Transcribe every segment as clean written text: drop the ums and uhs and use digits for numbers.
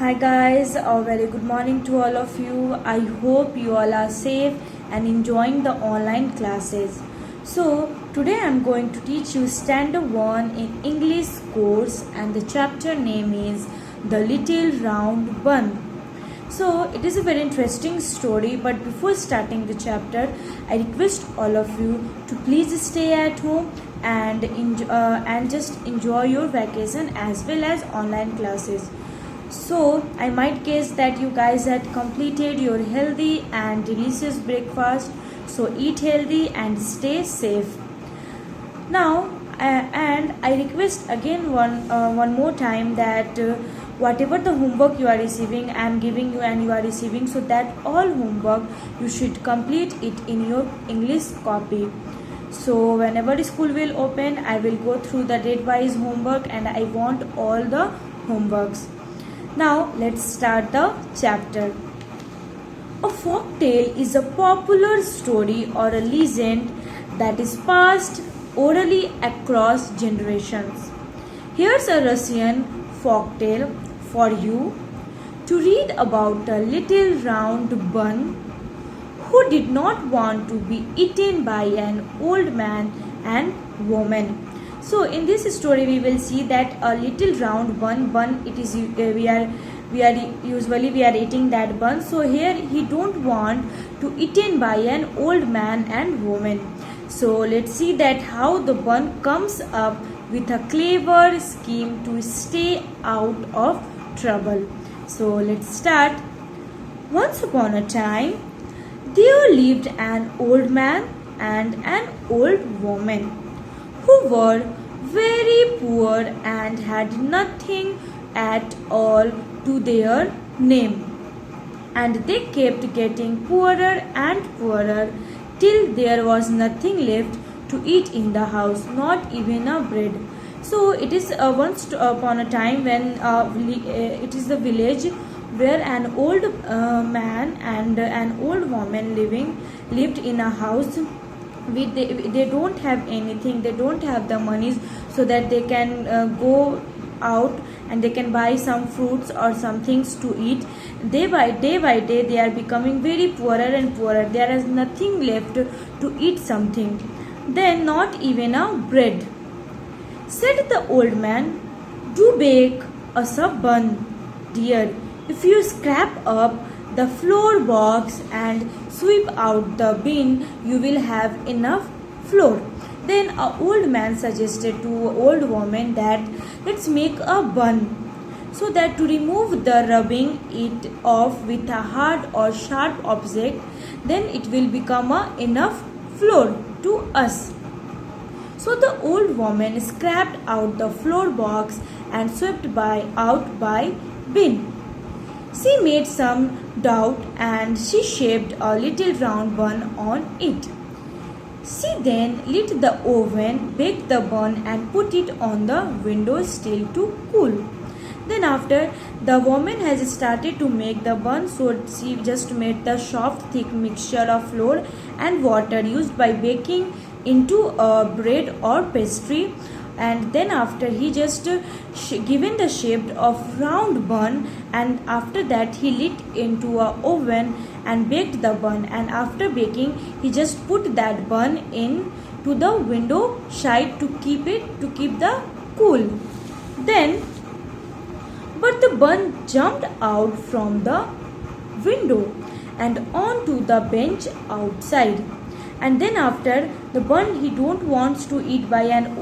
Hi guys, a very good morning to all of you. I hope you all are safe and enjoying the online classes. So, today I am going to teach you Standard 1 in English course and the chapter name is The Little Round Bun. So, it is a very interesting story, but before starting the chapter, I request all of you to please stay at home and just enjoy your vacation as well as online classes. So, I might guess that you guys had completed your healthy and delicious breakfast. So, eat healthy and stay safe. Now, and I request again one more time that whatever the homework you are receiving, I am giving you and you are receiving, so that all homework you should complete it in your English copy. So, whenever the school will open, I will go through the date-wise homework and I want all the homeworks. Now let's start the chapter. A folktale is a popular story or a legend that is passed orally across generations. Here's a Russian folktale for you to read about a little round bun who did not want to be eaten by an old man and woman. So in this story we will see that a little round bun it is we are usually we are eating that bun. So here he don't want to eaten by an old man and woman. So let's see that how the bun comes up with a clever scheme to stay out of trouble. So let's start. Once upon a time there lived an old man and an old woman who were very poor and had nothing at all to their name. And they kept getting poorer and poorer till there was nothing left to eat in the house, not even a bread. So it is once upon a time when it is the village where an old man and an old woman lived in a house. They don't have anything, they don't have the monies so that they can go out and they can buy some fruits or some things to eat. Day by day they are becoming very poorer and poorer. There is nothing left to eat something, then not even a bread. Said the old man, do bake us a bun, dear. If you scrap up the floor box and sweep out the bin, you will have enough flour. Then a old man suggested to an old woman that let's make a bun, so that to remove the rubbing it off with a hard or sharp object, then it will become enough flour to us. So the old woman scraped out the floor box and swept out by bin. She made some dough and she shaped a little round bun on it. She then lit the oven, baked the bun and put it on the window sill to cool. Then after the woman has started to make the bun, so she just made the soft thick mixture of flour and water used by baking into a bread or pastry. And then after he just given the shape of round bun, and after that he lit into a oven and baked the bun, and after baking he just put that bun in to the window side to keep the cool. Then but the bun jumped out from the window and onto the bench outside. And then after the bun he don't wants to eaten by an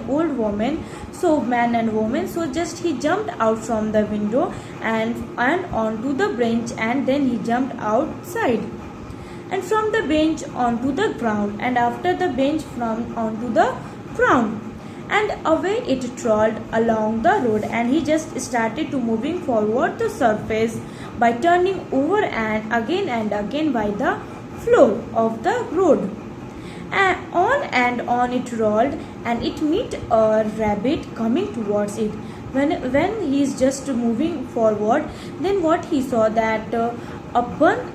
old woman, so man and woman, so just he jumped out from the window and onto the bench, and then he jumped outside and from the bench onto the ground, and after the bench from onto the ground, and away it trolled along the road. And he just started to moving forward the surface by turning over and again by the floor of the road. And on it rolled, and it met a rabbit coming towards it. When he is just moving forward, then what he saw that a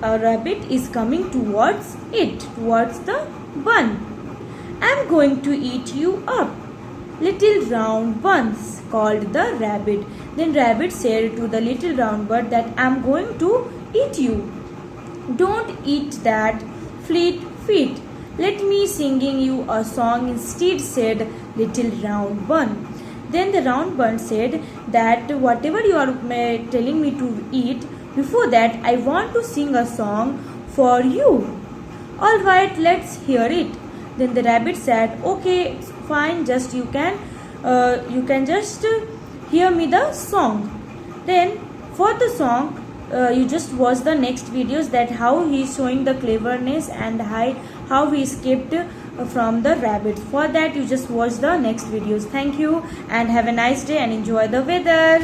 rabbit is coming towards the bun. I'm going to eat you up, little round ones called the rabbit. Then rabbit said to the little round bird that I'm going to eat you. Don't eat that, fleet feet. Let me singing you a song instead, said little round one. Then the round bird said that whatever you are telling me to eat, before that I want to sing a song for you. All right, let's hear it. Then the rabbit said, okay, it's fine, just you can just hear me the song. Then for the song, you just watch the next videos that how he is showing the cleverness and how he escaped from the rabbit. For that you just watch the next videos. Thank you and have a nice day and enjoy the weather.